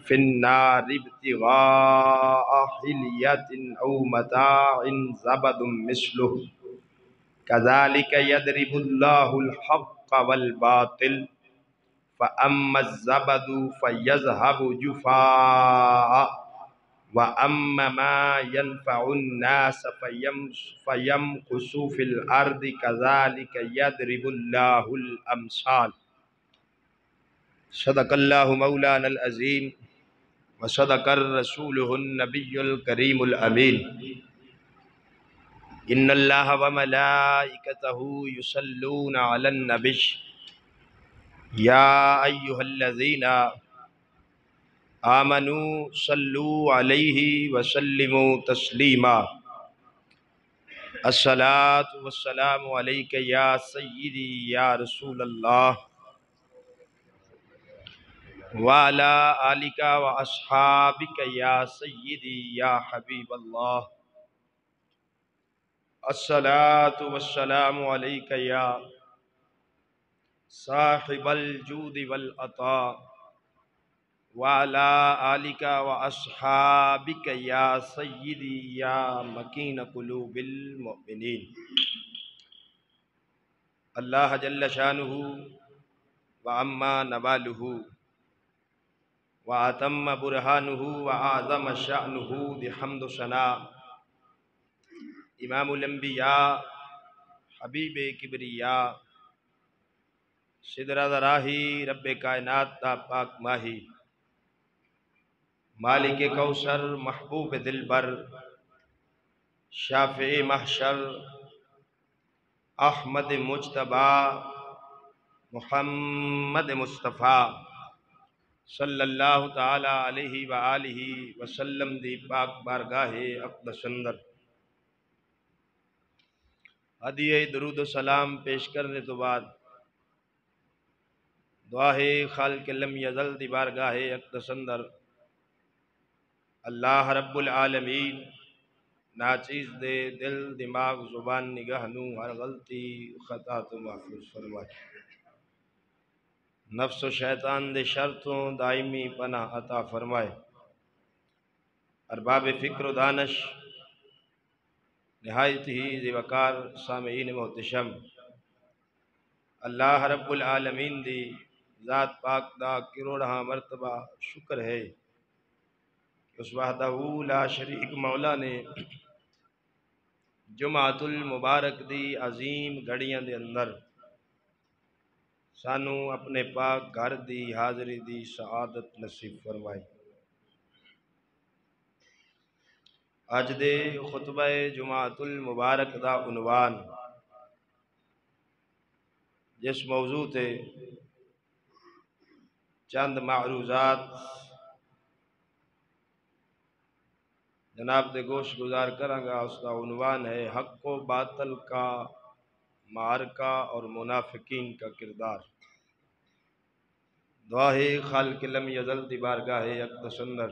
في النار ابتغاء حلية أو متاع زبد مثله كذلك يضرب الله الحق والباطل فأما الزبد فيذهب جفاء وأما ما ينفع الناس فيمكث في الأرض كذلك يضرب الله الأمثال صدق الله مولانا العظيم وصدق رسوله النبي الكريم الأمين إن الله وملائكته يصلون على النبي يا أيها الذين آمنوا صلوا عليه وسلموا تسليما الصلاة والسلام عليك يا سيدي يا رسول الله وعلى آلك وأصحابك يا سيدي يا حبيب الله الصلاة والسلام عليك يا صاحب الجود والعطاء وعلى آلك وأصحابك يا سيدي يا مكين قلوب المؤمنين اللہ جل شانہ وعما نواله وأتم برهانه وأعظم شأنه بحمد ثناء امام الانبیاء حبیب کبریا سدرہ راہی رب کائنات تا پاک ماہی مالک کوثر محبوب دلبر شافع محشر احمد مجتبی محمد مصطفیٰ صلی اللہ تعالی علیہ وآلہ وسلم دی پاک بارگاہ اقدس اندر ہدیہ درود و سلام پیش کرنے تو بعد دعا ہے خالق لم یزل دی بارگاہ اقدس اندر اللہ رب العالمین ناچیز دے دل دماغ زبان نگاہ نو ہر غلطی خطا تو محفوظ فرمائے نفس و شیطان دے شرطوں دائمی پناہ عطا فرمائے ارباب فکر و دانش نہایت ہی ذی وقار سامعین محتشم اللہ رب العالمین دی ذات پاک دا کروڑہ مرتبہ شکر ہے کہ اس وحدہ لا شریک مولا نے جمعۃ المبارک دی عظیم گھڑیاں دے اندر سانو اپنے پاک گھر دی حاضری دی سعادت نصیب فرمائی اج دے خطبہ جمعۃ المبارک دا عنوان جس موضوع تے چند معروضات جناب دے گوش گزار کراں گا اس کا عنوان ہے حق و باطل کا معرکہ اور منافقین کا کردار دعا ہے خالق لم یزل دی بارگاہ اقدس اندر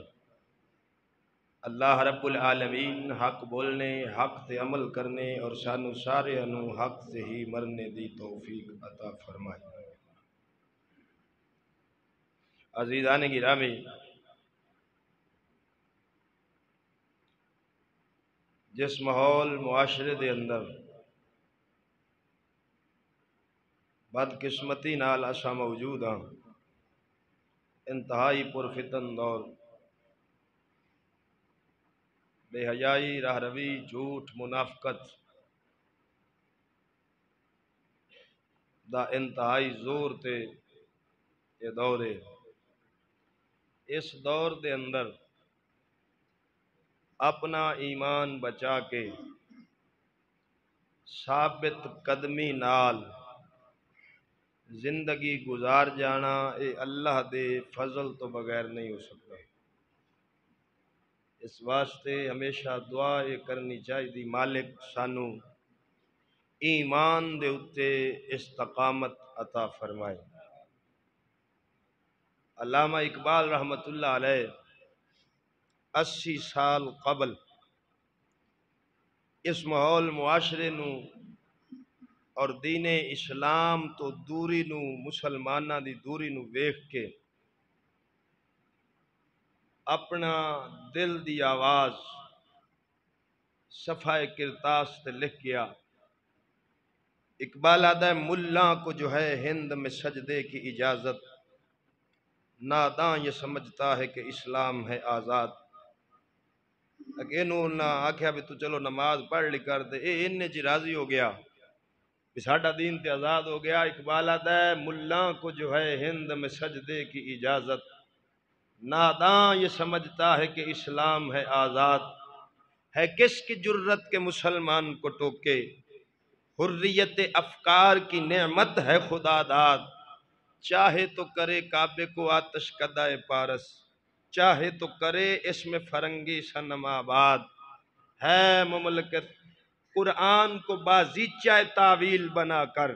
اللہ رب العالمین حق بولنے حق تے عمل کرنے اور سانو سارے انو حق سے ہی مرنے دی توفیق عطا فرمائے عزیزان گرامی جس ماحول معاشرے دے اندر بدقسمتی نال اساں موجود ہاں انتہائی پرفتن دور بے حیائی راہ روی جھوٹ منافقت دا انتہائی زور تے یہ دور ہے اس دور دے اندر اپنا ایمان بچا کے ثابت قدمی نال زندگی گزار جانا اے اللہ دے فضل تو بغیر نہیں ہو سکتا اس واسطے ہمیشہ دعا یہ کرنی چاہیے مالک سانو ایمان دے اتے استقامت عطا فرمائے علامہ اقبال رحمۃ اللہ علیہ 80 سال قبل اس ماحول معاشرے نو اور دین اسلام تو دوری نو مسلمانہ دی دوری نو ویکھ کے اپنا دل دی آواز صفحہ کرتاس تے لکھ گیا۔ اقبال آدھا ہے ملاں کو جو ہے ہند میں سجدے کی اجازت، ناداں یہ سمجھتا ہے کہ اسلام ہے آزاد۔ اگے انہوں نے آکھیا بھی تو چلو نماز پڑھ لی کر دے، انہیں جی راضی ہو گیا بھی ساڈا دین تے آزاد ہو گیا۔ اقبال آدھا ہے ملاں کو جو ہے ہند میں سجدے کی اجازت، ناداں یہ سمجھتا ہے کہ اسلام ہے آزاد۔ ہے کس کی جرت کے مسلمان کو ٹوکے، حریت افکار کی نعمت ہے خدا داد۔ چاہے تو کرے کعبے کو آتش کدہ پارس، چاہے تو کرے اس میں فرنگی صنم آباد۔ ہے مملکت قرآن کو بازیچہ تعویل بنا کر،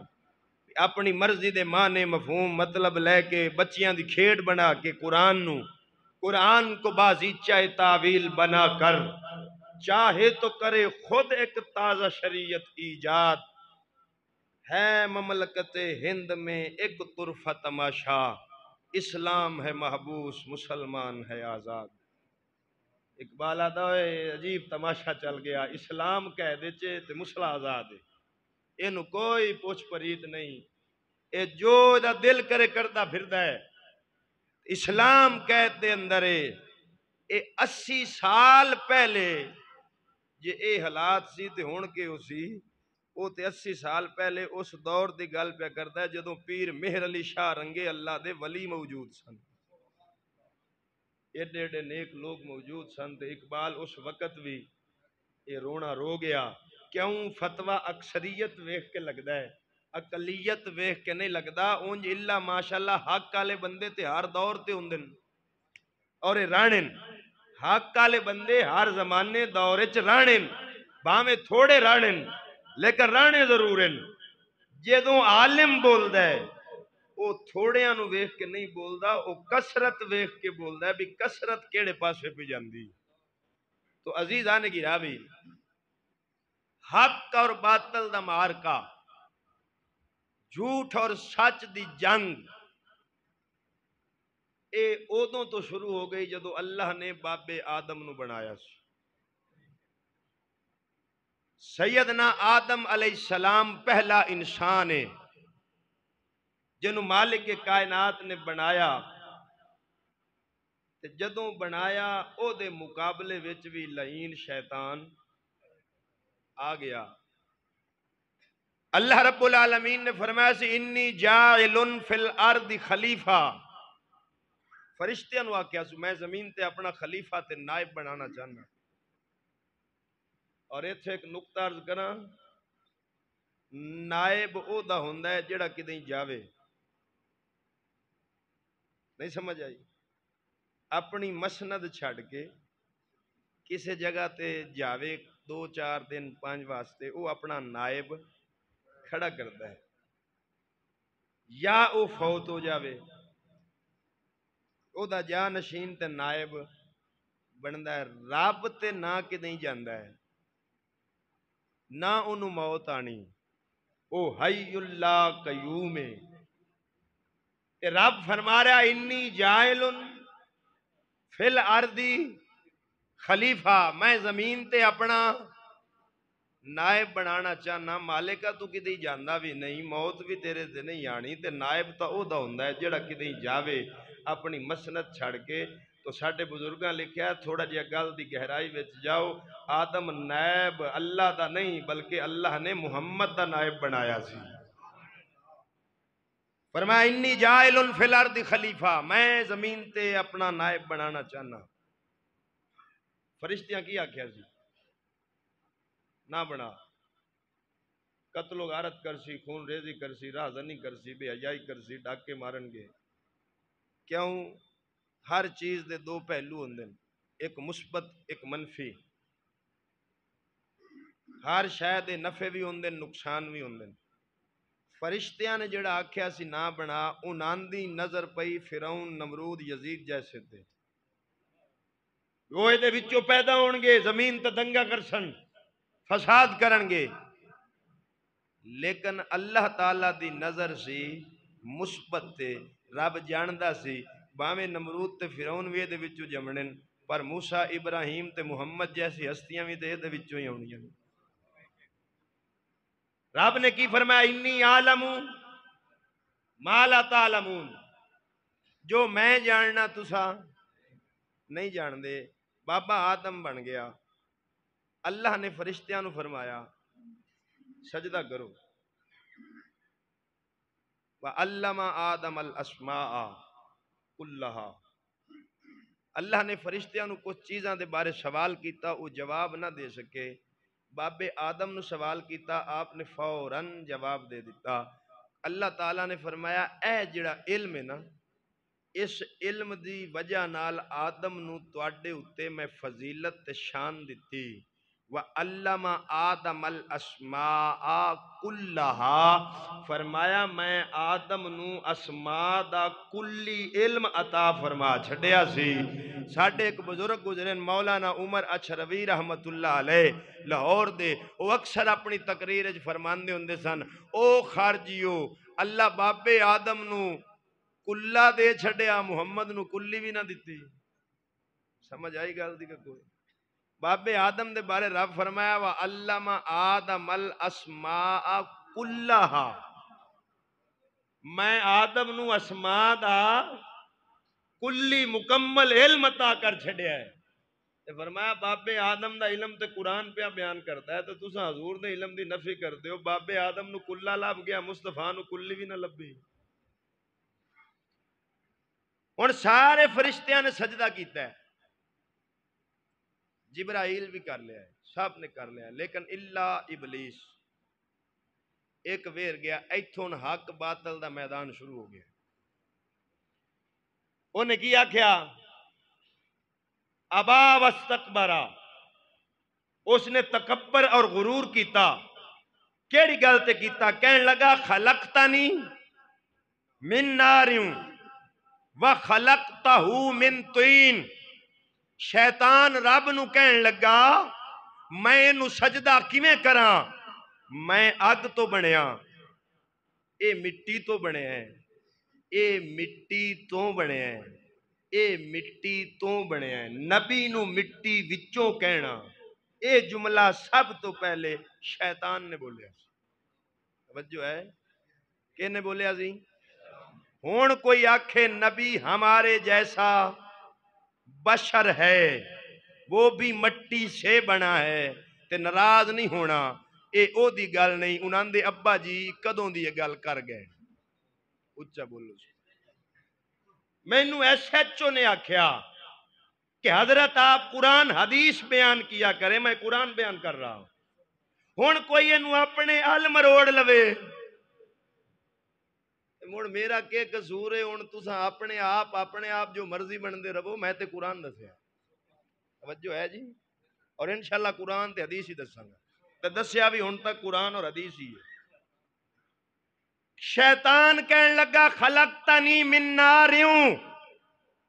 اپنی مرضی دے معنی مفہوم مطلب لے کے بچیاں دی کھیڈ بنا کے قرآن کو بازیچہ تعویل بنا کر، چاہے تو کرے خود ایک تازہ شریعت ایجاد۔ ہے مملکت ہند میں ایک طرفہ تماشا، اسلام ہے محبوس مسلمان ہے آزاد۔ اقبال آدھا ہے عجیب تماشا چل گیا، اسلام کہہ دے چے تے مسلح آزاد ہے، اینو کوئی پوچھ پریت نہیں، اے جو دا دل کرے کردا پھردا ہے۔ اسلام کہتے اندر اے 80 سال پہلے جے اے حالات سی تے ہون کے ہو سی، وہ تے 80 سال پہلے اس دور دی گل پہ کردا ہے جدوں پیر مہر علی شاہ رنگے اللہ دے ولی موجود سن، ایڈے ایڈے نیک لوگ موجود سن۔ تے اقبال اس وقت بھی یہ رونا رو گیا، کیوں فتویٰ اکثریت ویکھ کے لگدا ہے، اقلیت ویکھ کے نہیں لگدا۔ اونج اللہ ماشاءاللہ حق والے بندے تے ہر دور تے ہوندن اور رانن، حق والے بندے ہر زمانے دور وچ رانن، بھاویں تھوڑے رانن لیکن رانے ضرور ہیں۔ جدوں عالم بولدا ہے وہ تھوڑیاں نو ویکھ کے نہیں بولدا، وہ کثرت ویکھ کے بولدا ہے بھی کثرت کیڑے پاسے پہ جاندی۔ تو عزیزان گرامی، حق اور باطل دا معرکہ، جھوٹ اور سچ دی جنگ، اے ادوں تو شروع ہو گئی جدو اللہ نے بابے آدم نو بنایا سی۔ سیدنا آدم علیہ السلام پہلا انسان ہے جنہوں مالک کائنات نے بنایا، تے جدوں بنایا او دے مقابلے وچ بھی لعین شیطان آ گیا۔ اللہ رب العالمین نے فرمایا سی انی جاعل فی الارض خلیفہ، فرشتیاں نو آکھیا سو میں زمین تے اپنا خلیفہ تے نائب بنانا چاہنا۔ اور ایتھے ایک نقطہ عرض کراں، نائب او دا ہوندا ہے جڑا کدیں جاوے، نہیں سمجھ آئی؟ اپنی مسند چھڑ کے کسی جگہ تے جاوے 2-4 دن 5 واسطے، او اپنا نائب کھڑا کرتا ہے، یا او فوت ہو جاوے او دا جانشین تے نائب بندا ہے۔ رب تے نہ کدیں جاندا ہے، نہ انہوں موت آنی، او حی اللہ قیوم ہے۔ رب فرما رہا انی جائل فی الارض خلیفہ، میں زمین تے اپنا نائب بنانا چاہنا۔ مالکہ تو کدیں جاندا بھی نہیں، موت بھی تیرے تے نہیں آنی، تے نائب تا او دا ہوندا ہے جڑا کدیں جاوے اپنی مسند چھڑ کے۔ تو ساڈے بزرگاں لکھیا ہے، تھوڑا جہا گل دی گہرائی وچ جاؤ، آدم نائب اللہ دا نہیں بلکہ اللہ نے محمد دا نائب بنایا سی۔ فرمایا انی جائل فی الارض خلیفہ، میں زمین تے اپنا نائب بنانا چاہنا۔ فرشتیاں کی آکھیا سی نہ بنا، قتل و غارت کرسی، خون ریزی کرسی، راہزنی کرسی، بے حیائی کرسی، ڈاکے مارن گے۔ کیوں؟ ہر چیز دے دو پہلو ہوندے، ایک مثبت ایک منفی، ہر شے دے نفع بھی ہوندے نقصان بھی ہوندے۔ فرشتیاں نے جڑا آکھیا سی نہ بنا، انہاں دی نظر پئی فرعون نمرود یزید جیسے تے، وہ دے وچوں پیدا ہون گے، زمین تے دنگا کرسن، فساد کرن گے، لیکن اللہ تعالیٰ دی نظر سی مثبت تے۔ رب جاندا سی باویں نمرود تے فرعون بھی دے وچوں جمنے پر موسیٰ ابراہیم تے محمد جیسی ہستیاں بھی دے وچوں ہی ہونیاں۔ رب نے کی فرمایا انی عالم ما لا تعلمون، جو میں جاننا تسا نہیں جان دے۔ بابا آدم بن گیا، اللہ نے فرشتیاں نو فرمایا سجدہ کرو، وَعَلَّمَ آدَمَ الْأَسْمَاءَ كُلَّهَا، اللہ نے فرشتیاں نو کچھ چیزاں دے بارے سوال کیتا، وہ جواب نہ دے سکے، بابے آدم نو سوال کیتا، آپ نے فوراً جواب دے دیتا۔ اللہ تعالیٰ نے فرمایا اے جڑا علم ہے نا، اس علم دی وجہ نال آدم نو تواڈے اُتے میں فضیلت تے شان دتی۔ وَعَلَّمَ آدَمَ الْأَسْمَاءَ كُلَّهَا، فرمایا میں آدم نو اسماء دا کلی علم عطا فرما چھڈیا سی۔ ساڈے ایک بزرگ گزرے مولانا عمر اچھروی رحمت اللہ علیہ لاہور دے، وہ اکثر اپنی تقریر وچ فرماندے ہوندے سن، او خارجیو اللہ بابے آدم نو کلا دے چھڈیا، محمد نو کلی بھی نہ دتی۔ سمجھ آئی گل دی کہ کوئی؟ بابے آدم دے بارے رب فرمایا وَعَلَّمَ آدَمَ الْأَسْمَاءَ كُلَّهَا، میں آدم نو اسماء دا کلی مکمل علم عطا کر چھڈیا ہے۔ تے فرمایا بابے آدم دا علم تے قرآن پہ بیان کرتا ہے، تو تساں حضور دے علم دی نفی کرتے ہو۔ بابے آدم نو کلا لب گیا، مصطفیٰ نو کلی بھی نہ لبی۔ ہن سارے فرشتیاں نے سجدہ کیتا ہے، جبرائیل بھی کر لیا ہے، سب نے کر لیا ہے، لیکن اللہ ابلیس ایک ویر گیا۔ ایتھوں حق باطل دا میدان شروع ہو گیا۔ انہیں کی آکھیا ابا واستکبرا، اس نے تکبر اور غرور کیتا۔ کیڑی گل تے کیتا؟ کہن لگا خلقتنی من ناریوں وخلقتہ من طین، شیطان رب نو کہن لگا میں انو سجدہ کیویں کراں، میں اگ تو بنیا، اے مٹی تو بنے ہیں، اے مٹی تو بنے ہیں، اے مٹی تو بنے ہیں۔ نبی نو مٹی وچوں کہنا، اے جملہ سب تو پہلے شیطان نے بولیا۔ توجہ ہے؟ کہنے بولیا سی؟ ہون کوئی آکھے نبی ہمارے جیسا بشر ہے، وہ بھی مٹی سے بنا ہے، تے ناراض نہیں ہونا، اے او دی گل نہیں۔ انہاں دے ابا جی کدوں دی یہ گل کر گئے؟ اچھا بولو۔ مینوں ایس ایچ او نے آکھیا کہ حضرت آپ قرآن حدیث بیان کیا کریں، میں قرآن بیان کر رہا ہوں۔ ہن کوئی انہوں اپنے علم روڑ لوے، مڑ میرا کہ قصور ہے؟ ہن تساں اپنے آپ جو مرضی بندے رہو، میں تے قرآن دسیا۔ توجہ ہے جی؟ اور انشاءاللہ قرآن تے حدیث ہی دساں گا، تے دسیا بھی ہن تک قرآن اور حدیث ہی ہے۔ شیطان کہن لگا خلقتنی من ناریوں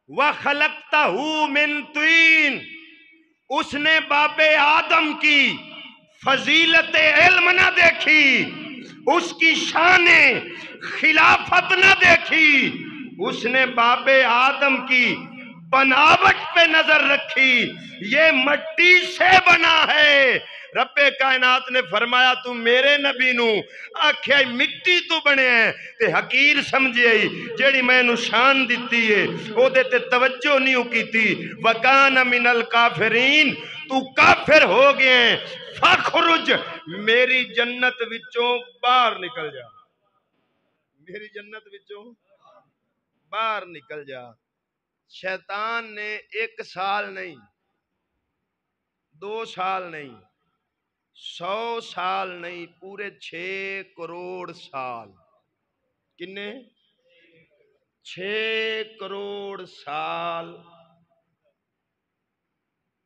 وخلقتہ من طین، اس نے بابے آدم کی فضیلت علم نہ دیکھی، اس کی شان خلافت نہ دیکھی، اس نے بابے آدم کی بناوٹ پہ نظر رکھی، یہ مٹی سے بنا ہے۔ رب کائنات نے فرمایا تو میرے نبی نو آکھیا مٹی تو بنے ہیں تے حقیر سمجھے ہی، جیڑی میں نو شان دیتی ہے او دے تے توجہ نہیں کیتی۔ وَكَانَ مِنَ الْكَافِرِينَ، تو کافر ہو گئے، فَخْرُجْ، میری جنت وچوں باہر نکل جا، میری جنت وچوں باہر نکل جا۔ شیطان نے 1 سال نہیں، 2 سال نہیں، 100 سال نہیں، پورے 6 کروڑ سال۔ کنے؟ 6 کروڑ سال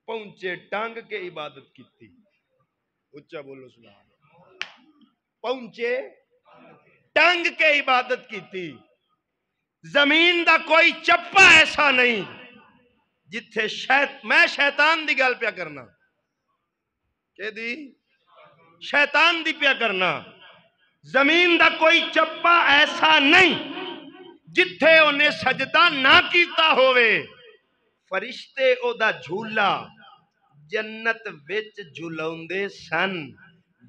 پہنچے ٹانگ کے عبادت کیتی۔ اچھا بولو سبحان اللہ۔ پہنچے ٹانگ کے عبادت کیتی۔ زمین دا کوئی چپا ایسا نہیں جتھے میں شیطان دی گل پیا کرنا، کہ دی شیطان دی پیا کرنا، زمین دا کوئی چپا ایسا نہیں جتھے انہیں سجدہ نہ کیتا ہوئے فرشتے او دا جھولا جنت وچ جھلاوندے سن،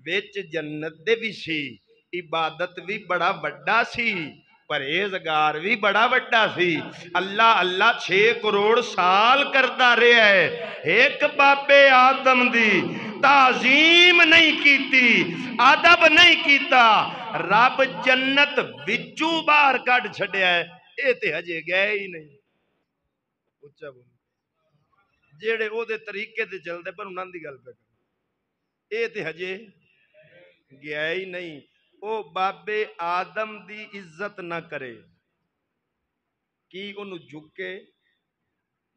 وچ جنت دے بھی سی، عبادت بھی بڑا بڑا سی، پرہیزگار بھی بڑا بڑا سی۔ اللہ اللہ 6 کروڑ سال کرتا رہا ہے، ایک بابے آدم دی تعظیم نہیں کیتی، ادب نہیں کیتا، رب جنت وچوں باہر کڈ چھڈیا ہے، اے تے ہجے گئے ہی نہیں۔ اچھا بول جیڑے او دے طریقے تے چلدے پر انہاں دی گل پہ اے تے ہجے گیا ہی نہیں۔ او بابے آدم دی عزت نہ کرے کی انہوں جھکے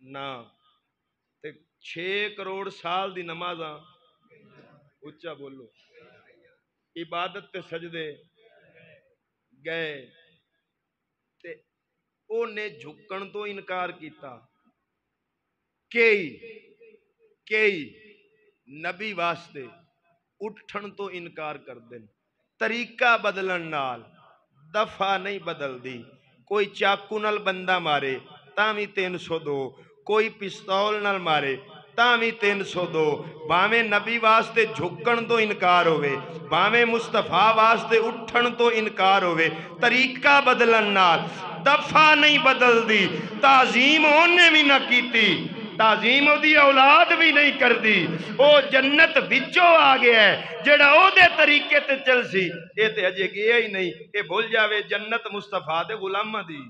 نہ تے 6 کروڑ سال دی نمازاں اچھا بولو عبادت تے سجدے گئے تے او نے جھکن تو انکار کیتا، کئی نبی واسطے اٹھن تو انکار کر دیں، طریقہ بدلن نال دفعہ نہیں بدل دی، کوئی چاقو نال بندہ مارے تاوی 302، کوئی پستول نال مارے تاوی 302، باویں نبی واسطے جھکن تو انکار ہوئے، باویں مصطفیٰ واسطے اٹھن تو انکار ہوئے، طریقہ بدلن نال دفعہ نہیں بدل دی، تعظیم انہیں بھی نہ کیتی، تعظیم دی اولاد بھی نہیں کر دی، او جنت وچوں آ گیا ہے جڑا او دے طریقے تے چل سی، اے تے ہجے گیا ہی نہیں، اے بھول جاوے جنت مصطفیٰ دے غلامہ دی،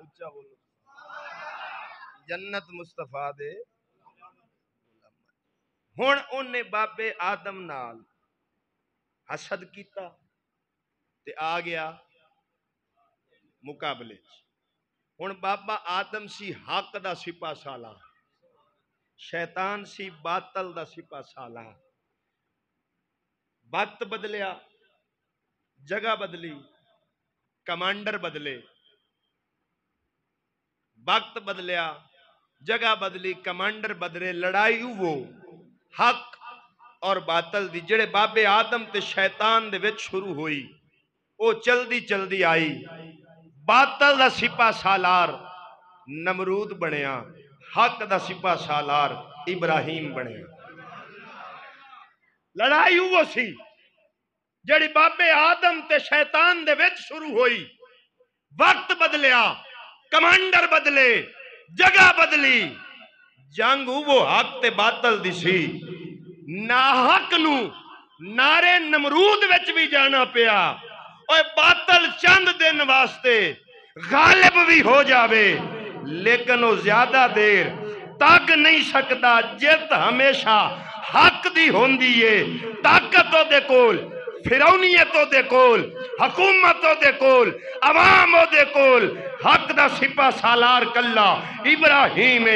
اچھا بولو جنت مصطفیٰ دے ہن انہیں بابے آدم نال حسد کیتا تے آ گیا مقابلے ہن بابا آدم سی حق دا سپاہ سالار، شیطان سی باطل دا سپاہ سالار، وقت بدلیا جگہ بدلی کمانڈر بدلے، وقت بدلیا جگہ بدلی کمانڈر بدلے، لڑائی وہ حق اور باطل دی جڑے بابے آدم تے شیطان دے وچ شروع ہوئی او چلدی چلدی آئی، باطل دا سپاہ سالار نمرود بنیا، حق دا سپاہ سالار ابراہیم بنیا۔ لڑائی وہ سی جڑی بابے آدم تے شیطان دے وچ شروع ہوئی، وقت بدلیا کمانڈر بدلے جگہ بدلی، جنگ وہ حق تے باطل دی سی، ناحق نو نارے نمرود وچ بھی جانا پیا، اور باطل چند دن واسطے غالب بھی ہو جاوے لیکن وہ زیادہ دیر تک نہیں سکتا، جت ہمیشہ حق دی ہوندی ہے، طاقت دے کول، فرعونیت دے کول، حکومت دے کول، عوام دے کول، حق دا سپاہ سالار کلا ابراہیم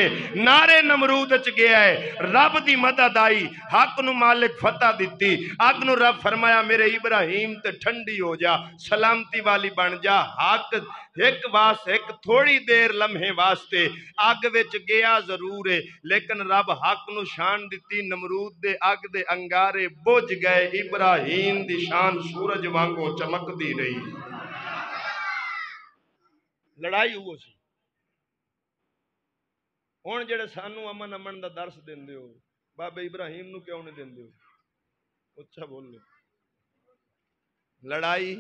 نارے نمرود چ گیا ہے، رب دی مدد آئی، حق نو مالک فتح دیتی، اگ نو رب فرمایا میرے ابراہیم تے ٹھنڈی ہو جا، سلامتی والی بن جا، حق ایک تھوڑی دیر لمحے واسطے اگ وچ گیا ضرور ہے لیکن رب حق نو شان دیتی، نمرود دے اگ دے انگارے بجھ گئے، ابراہیم دی شان سورج وانگو چمک دی رہی۔ لڑائی ہوئی سی ہن جڑے سانو امن دا درس دیندے ہو بابے ابراہیم نو کیوں نہیں دیندے ہو؟ اچھا بول لو لڑائی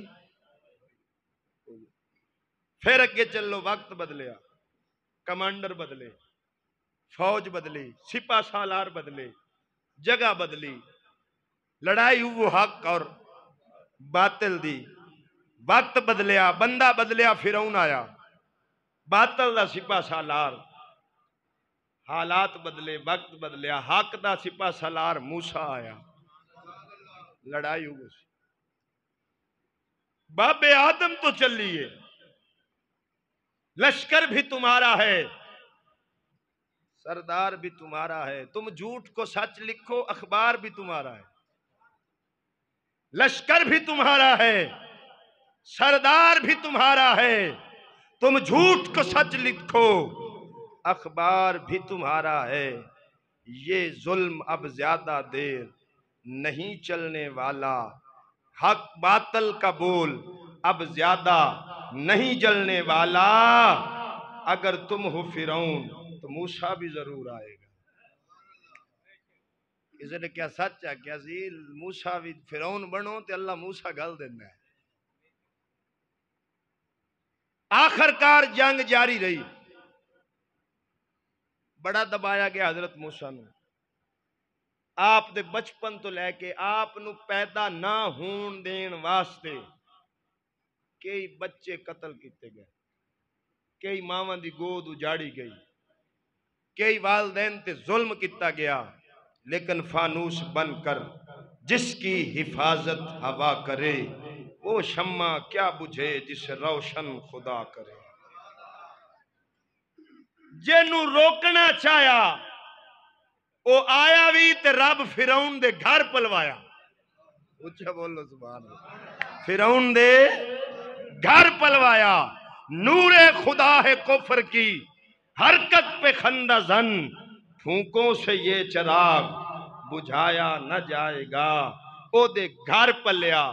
پھر اگے چلو، وقت بدلیا کمانڈر بدلے، فوج بدلی، سپاہ سالار بدلے، جگہ بدلی، لڑائی وہ حق اور باطل دی، وقت بدلیا بندہ بدلیا، فرعون آیا، باطل دا سپاہ سالار، حالات بدلے وقت بدلیا، حق دا سپاہ سالار موسیٰ آیا، لڑائی ہوئی سی بابے آدم تو چلیے، لشکر بھی تمہارا ہے، سردار بھی تمہارا ہے، تم جھوٹ کو سچ لکھو، اخبار بھی تمہارا ہے، لشکر بھی تمہارا ہے، سردار بھی تمہارا ہے، تم جھوٹ کو سچ لکھو، اخبار بھی تمہارا ہے، یہ ظلم اب زیادہ دیر نہیں چلنے والا، حق باطل کا بول اب زیادہ نہیں جلنے والا، اگر تم ہو فرعون تو موسیٰ بھی ضرور آئے گا۔ کسی نے کیا سچ ہے کیا سی موسیٰ بھی فرعون بنو تے اللہ موسیٰ گل دینا ہے۔ آخرکار جنگ جاری رہی، بڑا دبایا گیا حضرت موسیٰ نے، آپ دے بچپن تو لے کے آپ نو پیدا نہ ہون دین واسطے کئی بچے قتل کیتے گئے، کئی ماواں دی گود اجاڑی گئی، کئی والدین تے ظلم کیتا گیا، لیکن فانوس بن کر جس کی حفاظت ہوا کرے وہ شمع کیا بجھے جسے روشن خدا کرے۔ جنوں روکنا چاہیا او آیا بھی تے رب فرعون دے گھر پلوایا۔ اچھا بولو سبحان اللہ۔ فرعون دے گھر پلوایا، نور خدا ہے کفر کی حرکت پہ خندہ زن، پھونکوں سے یہ چراغ بجھایا نہ جائے گا۔ او دے گھر پلیا،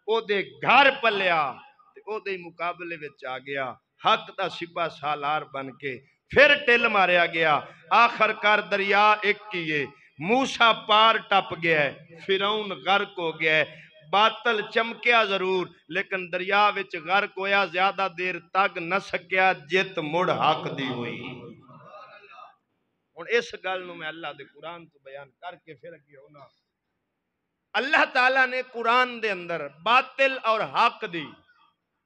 او دے گھر پلیا تے او دے مقابلے وچ آ گیا، حق دا سپاہ سالار بن کے پھر ٹل ماریا گیا۔ آخر کار دریا ایک کیے، موسیٰ پار ٹپ گیا ہے، فرعون غرق ہو گیا ہے۔ باطل چمکیا ضرور لیکن دریا وچ غرق ہویا، زیادہ دیر تک نہ سکیا، جت مڑ حق دی ہوئی۔ اور اس گل نو میں اللہ دے قرآن تو بیان کر کے پھر اگے ہونا۔ اللہ تعالیٰ نے قرآن دے اندر باطل اور حق دی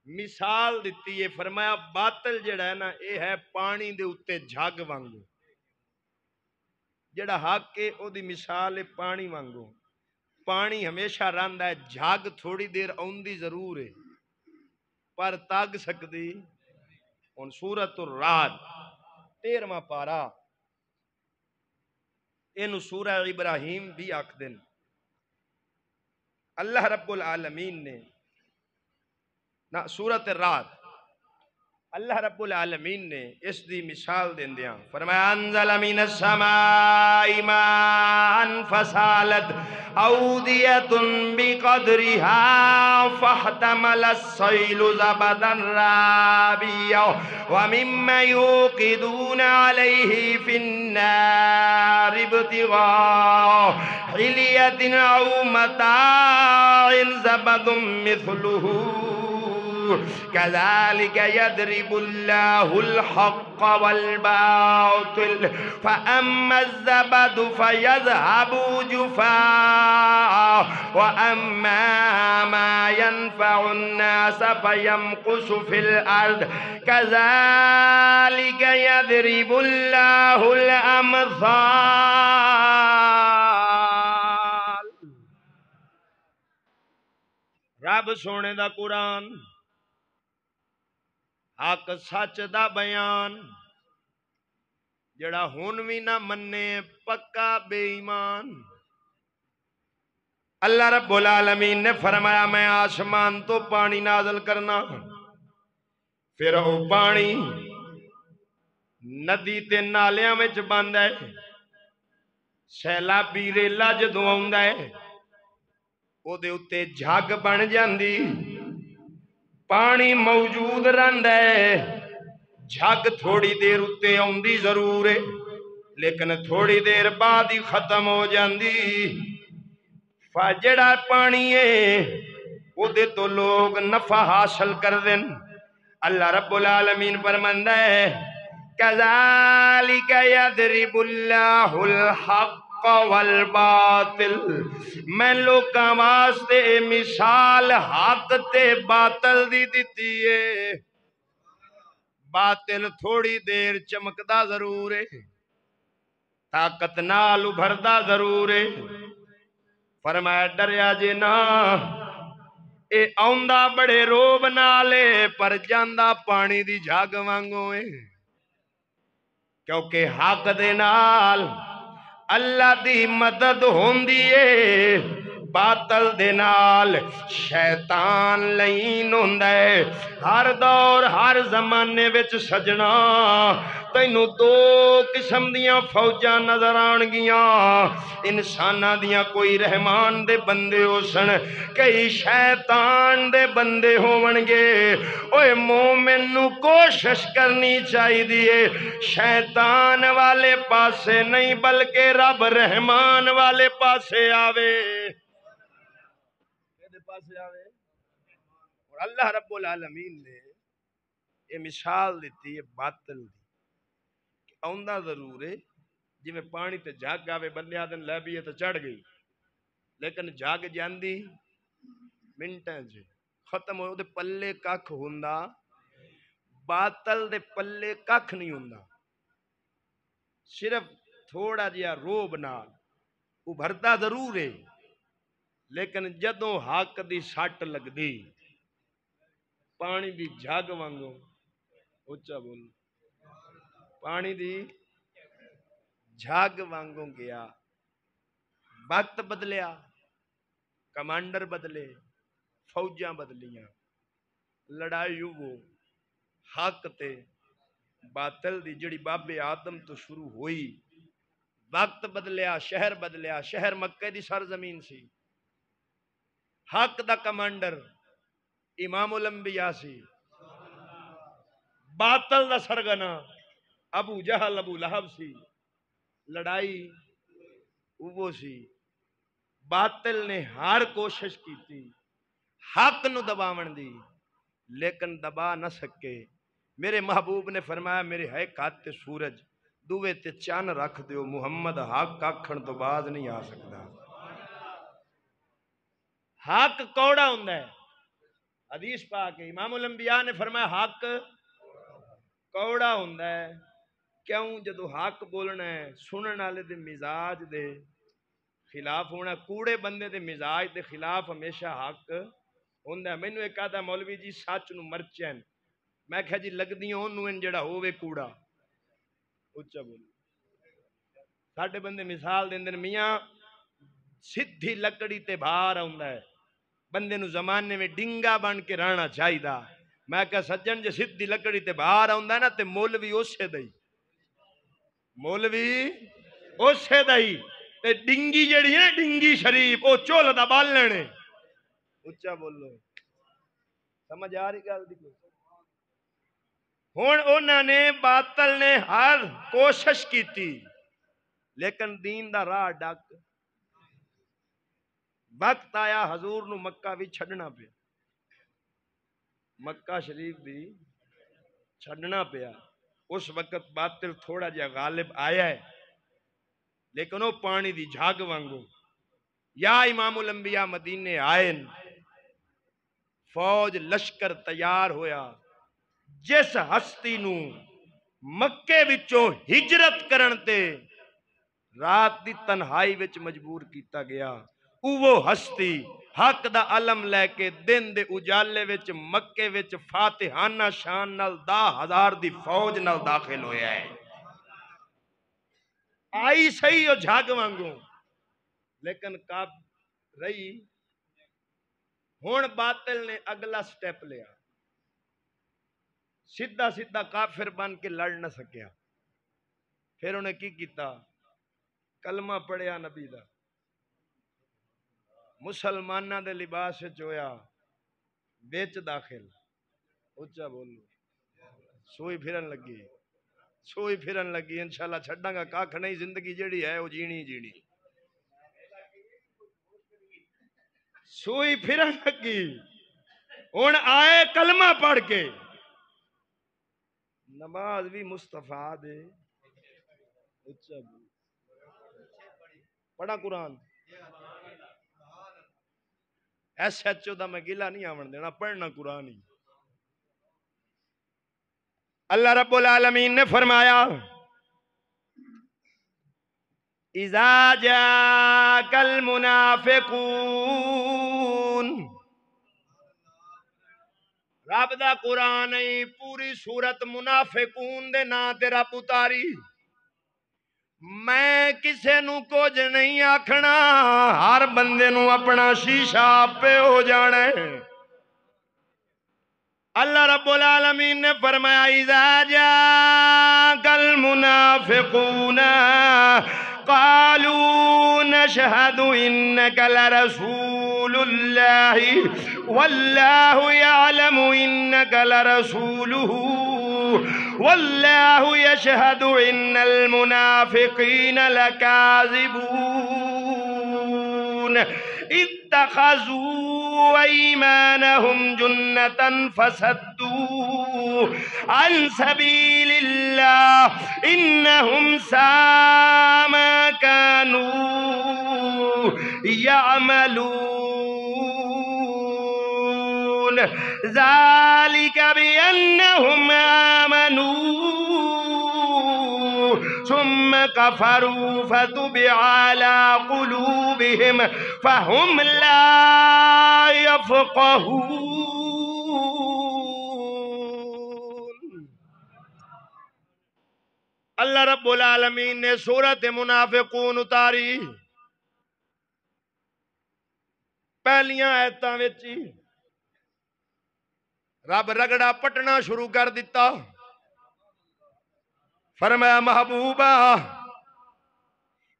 مثال دیتی ہے، فرمایا باطل جڑا ہے نا اے ہے پانی دے اتے جھگ وانگو، جڑا حق ہے او دی مثال ہے پانی وانگو۔ پانی ہمیشہ رہندا ہے، جھگ تھوڑی دیر اوندی ضرور ہے پر تاگ سکدی۔ ان سورۃ الرعد 13واں پارا، اینو سورہ ابراہیم بھی آکھدن۔ اللہ رب العالمین نے نہ سورۃ الرعد، اللہ رب العالمین نے اس دی مثال دیندیاں فرمایا انزل من السماء ماء فسالت اودیۃ بقدرها فاحتمل السیل زبدا رابیا ومما یوقدون علیہ فی النار ابتغاء حلیۃ او متاع زبد مثلہ كذلك يضرب الله الحق والباطل فأما الزبد فيذهب جفاء وأما ما ينفع الناس فيمكث في الأرض كذلك يضرب الله الأمثال۔ رب سونے دا قرآن، حق سچ دا بیان، جڑا ہن بھی نہ منے پکا بے ایمان۔ اللہ رب العالمین نے فرمایا میں آسمان تو پانی نازل کرنا، پھر وہ پانی ندی تے نالیاں وچ بندا ہے، سیلابی ریلا جدوں آوندا ہے او دے اتے جھگ بن جاندی، پانی موجود رہندا ہے، جھگ تھوڑی دیر اتے آندی ضرور ہے لیکن تھوڑی دیر بعد ہی ختم ہو جاندی۔ جڑا پانی ہے او دے تو لوگ نفع حاصل کر دیں۔ اللہ رب العالمین فرماندا ہے کذالک یضرب اللہ الحق والباطل، میں لوکاں واسطے مثال حق تے باطل دی دتی ہے۔ باطل تھوڑی دیر چمکدا ضرور ہے، طاقت نال ابھردا ضرور ہے، فرمایا ڈریا جے نا، اے آندا بڑے روب نالے پر جاندا پانی دی جھگ وانگوں ہے، کیونکہ حق دے نال اللہ دی مدد ہوندی ہے، باطل دے نال شیطان لین ہوندا ہے ہر دور ہر زمانے وچ سجنا تینوں دو قسم دیاں فوجاں نظر آن گیاں انساناں دیاں کوئی رحمان دے بندے ہو سن کئی شیطان دے بندے ہون گے اوے مومن نو کوشش کرنی چاہیے شیطان والے پاسے نہیں بلکہ رب رحمان والے پاسے آوے اور اللہ رب العالمین نے یہ مثال دیتی ہے باطل دی کہ آندا ضرور ہے جی میں پانی تے جاگ آوے بندے آدن لے بھی ہے تو چڑھ گئی لیکن جاگ جاندی منٹیں جے ختم ہوئے دے پلے ککھ ہوندا باطل دے پلے ککھ نہیں ہوندا صرف تھوڑا جہا روب نال ابھردا ضرور ہے لیکن جدوں حق دی سٹ لگدی پانی دی جھگ وانگو اچھا بول پانی دی جھگ وانگو گیا وقت بدلیا کمانڈر بدلے فوجاں بدلیاں لڑائی وہ حق تے باطل دی جڑی باب آدم تو شروع ہوئی وقت بدلیا شہر مکہ دی سرزمین سی حق دا کمانڈر امام الانبیاء سی باطل دا سرگنا ابو جہل ابو لہب سی لڑائی وہ سی باطل نے ہر کوشش کی تھی حق نو دباون دی لیکن دبا نہ سکے میرے محبوب نے فرمایا میرے ہے کات تے سورج دوے تے چان رکھ دیو محمد حق آکھن تو باز نہیں آ سکتا حق کوڑا ہوندا ہے حدیث پاک ہے امام الانبیاء نے فرمایا حق کوڑا ہوندا ہے کیوں جدو حق بولنا ہے سنن والے دے مزاج دے خلاف ہونا کوڑے بندے دے مزاج دے خلاف ہمیشہ حق ہوندا ہے مینوں ایک آدھا مولوی جی سچ نو مرچن میں کہا جی لگدیاں اونوں ان جڑا ہووے کوڑا اچھا بول ساڈے بندے مثال دیندے میاں سدھی لکڑی تے بھار آوندا ہے بندے نو زمانے میں ڈنگا بن کے رہنا چاہیدا میں کہا سجن جے سدھی لکڑی تے بھار آوندا ہے نا تے مولوی اسے دئی مولوی اسے دئی تے ڈنگی جڑی ہے ڈنگی شریف او چول دا بال لینے اچھا بولو سمجھ آ رہی گل دی ہن انہاں نے باطل نے ہر کوشش کیتی لیکن دین دا راہ ڈک وقت آیا حضور نو مکہ بھی چھڈنا پیا مکہ شریف بھی چھڈنا پیا اس وقت باطل تھوڑا جہا غالب آیا ہے لیکن وہ پانی دی جھاگ وانگو یا امام الانبیاء مدینے آئے فوج لشکر تیار ہویا جس ہستی نو مکے وچوں ہجرت کرن تے رات دی تنہائی وچ مجبور کیتا گیا وہ ہستی حق دا علم لے کے دن دے اجالے وچ مکے وچ فاتحانہ شان نال 10,000 دی فوج نال داخل ہویا ہے آئی صحیح او جھاگ وانگوں لیکن کاب رہی ہون باطل نے اگلا سٹیپ لیا سیدھا سیدھا کافر بن کے لڑ نہ سکیا پھر انہیں کی کیتا کلمہ پڑھیا نبی دا مسلمانہ دے لباس چویا بیچ داخل اچھا بولو سوئی پھرن لگی انشاءاللہ چھڑاں گا کاکھ نہیں زندگی جڑی ہے وہ جینی سوئی پھرن لگی ہن آئے کلمہ پڑھ کے نماز بھی مصطفیٰ دے اچھا پڑھا قرآن ایس ایچ او دا میں گلہ نہیں آمن دینا پڑھنا قرآن ہی اللہ رب العالمین نے فرمایا اذا جاءك المنافقون رب دا قرآن پوری سورت منافقون دے نا تے رب اتاری میں کسے نو کچھ نہیں آکھنا، ہر بندے نو اپنا شیشہ پہ ہو جانا ہے۔ اللہ رب العالمین نے فرمایا اذا جاءک المنافقون قالوا نشهد انك لرسول الله والله يعلم انك لرسوله والله يشهد ان المنافقين لكاذبون اتخذوا ايمانهم جنة فصدوا عن سبيل الله انهم ساء ما كانوا يعملون ذلك بأنهم آمنوا ثم كفروا فتبع على قلوبهم فهم لا يفقهون۔ اللہ رب العالمین نے سورۃ منافقون اتاری، پہلیاں آیتاں وچ رب رگڑا پٹنا شروع کر دیتا، فرمایا محبوبہ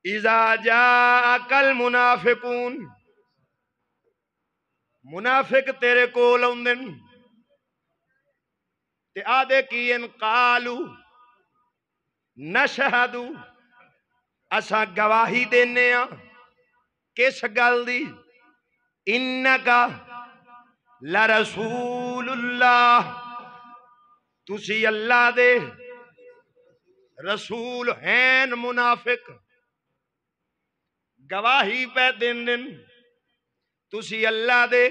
اذا جاءک المنافقون، منافق تیرے کول اوندن تے آدھے کین قالو نشہد، اساں گواہی دینے ہاں کس گل دی، انکا لرسول اللہ، تسی اللہ دے رسول ہیں۔ منافق گواہی پہ دن تسی اللہ دے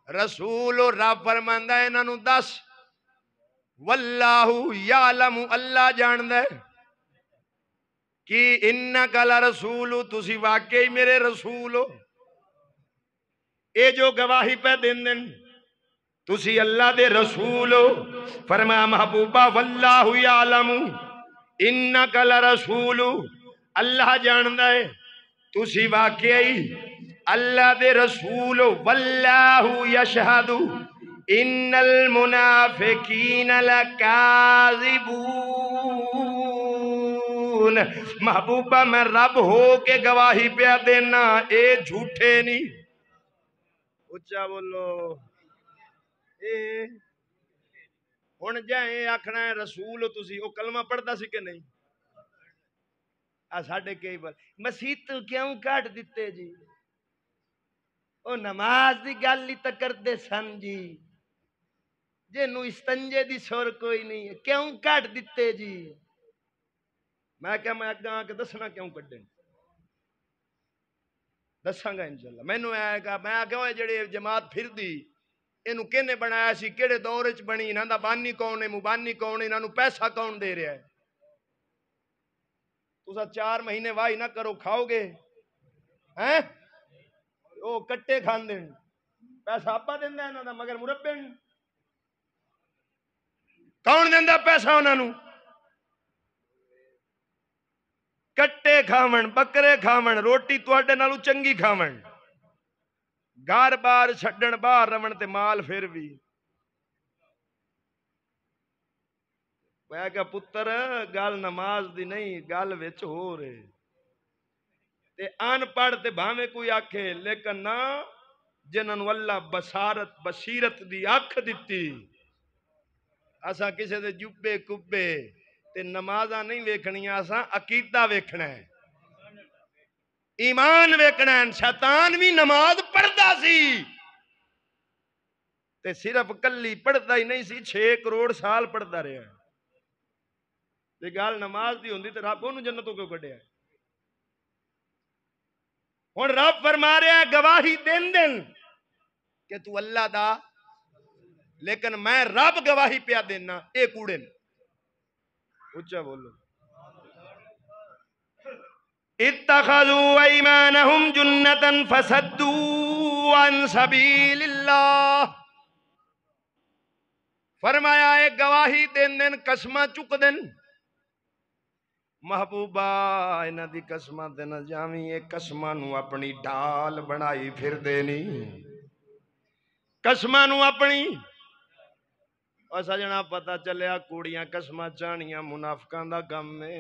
رسول، رب فرماندا ہے انہاں نوں دس واللہ یعلم، اللہ جاندے کہ انکا لرسول، تسی واقعی میرے رسول ہو۔ اے جو گواہی پہ دن تسی اللہ دے رسول ہو، فرمایا محبوبہ واللہ یعلم انکا لرسول، اللہ جاندہ ہے تسی واقعی اللہ دے رسول ہو۔ واللہ یشہد ان المنافقین لکاذبون، محبوبہ میں رب ہو کے گواہی پہ دینا، اے جھوٹے نہیں۔ اچھا بولو، ہن جائیں آکھنا ہے رسول تسی، او کلمہ پڑھدا سی کہ نہیں؟ ساڈے کئی بار مسیح تو کیوں کٹ دیتے جی، او نماز دی گل ہی تے کردے سن جی، جنوں استنجے دی سر کوئی نہیں ہے، کیوں کٹ دیتے جی؟ میں کہ میں اگاں کے دسنا کیوں کڈے، دساں گا انشاءاللہ۔ مینوں آئے گا، میں آگے ہوئے جڑے جماعت پھر دی اینو کہنے بنایا سی، کیڑے دور وچ بنی، انہاں دا بانی کون ہے، مبانی کون ہے، انہاں نوں پیسہ کون دے رہا ہے؟ تسا 4 مہینے واہی نہ کرو، کھاؤ گے ہیں؟ او کٹے کھان دیں، پیسہ آپا دیندا انہاں دا، مگر مربے کون دیندا پیسہ انہاں نوں؟ کٹے کھاون، بکرے کھاون، روٹی تواڈے نالوں چنگی کھاون، گھر بار چھڈن باہر رون تے مال پھر بھی۔ میں کہ پتر گل نماز دی نہیں، گل وچ ہو رہے تے ان پڑھ تے بھاویں کوئی آکھے، لیکن نہ جنہاں نوں اللہ بصیرت دی اکھ دتی، اساں کسے دے جبے کبے تے نمازاں نہیں ویکھنیاں، اساں عقیدہ ویکھنا ہے، ایمان ویکھنا ہے۔ شیطان بھی نماز پڑھدا سی تے صرف کلی پڑھدا ہی نہیں سی، 6 کروڑ سال پڑھدا رہا ہے۔ تے گل نماز دی ہوندی تے رب اونوں جنتوں کیوں کڈیا؟ ہن رب فرما رہا ہے گواہی دین کہ تو اللہ دا، لیکن میں رب گواہی پیا دینا، اے کوڑے نے۔ اچھا بولو، اتخذوا ایمانہم جنتا فصدوا عن سبیل اللہ، فرمایا اے گواہی دین قسمہ چک دین، محبوبہ انہاں دی قسماں تے نہ جاویں، اے قسماں نو اپنی ڈھال بنائی پھر دینی، قسماں نو اپنی اور سجنا پتہ چلیا کوڑیاں قسماں چانیاں منافقاں دا کم ہے،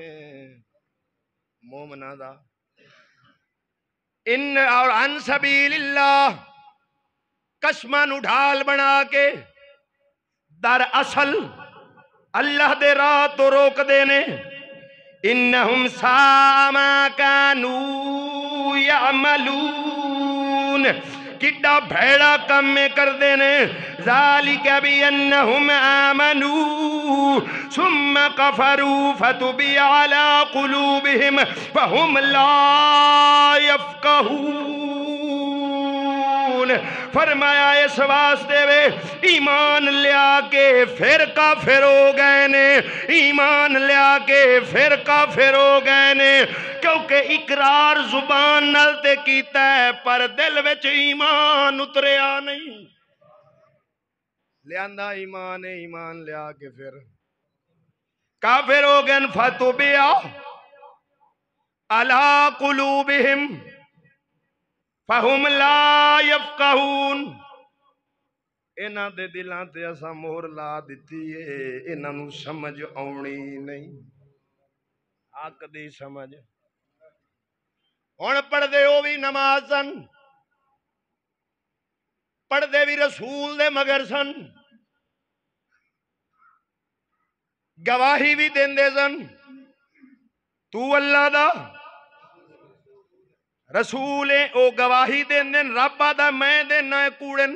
مومناں دا ان اور عن سبیل اللہ قسماں نو ڈھال بنا کے در اصل اللہ دے راہ تو روک دینے، انہم ساء ما کانوا یعملون، کڈا بھیڑا کم میں کر دینے، ذالک بانہم آمنوا ثم کفروا فتبع علی قلوبہم فہم لا یفقہون۔ فرمایا اس واسطے وے ایمان لیا کے پھر کافر ہو گئے نے، ایمان لیا کے پھر کافر ہو گئے نے، کیونکہ اقرار زبان نال تے کیتا ہے پر دل وچ ایمان اتریا نہیں، لیاندہ ایمان ہے، ایمان لیا کے پھر کافر ہو گئے، فتبع علی قلوبہم فہم لا یفقہون، انہاں دے دلاں تے اساں مہر لا دتی ہے، انہاں نو سمجھ آونی نہیں، حق دی سمجھ ہن پڑھ دے ہو بھی نماز سن، پڑھ دے بھی رسول دے مگر سن، گواہی بھی دین دے سن، تو اللہ دا رسول ہے، او گواہی دین دین، رب آدھا میں دینا ہے کوڑن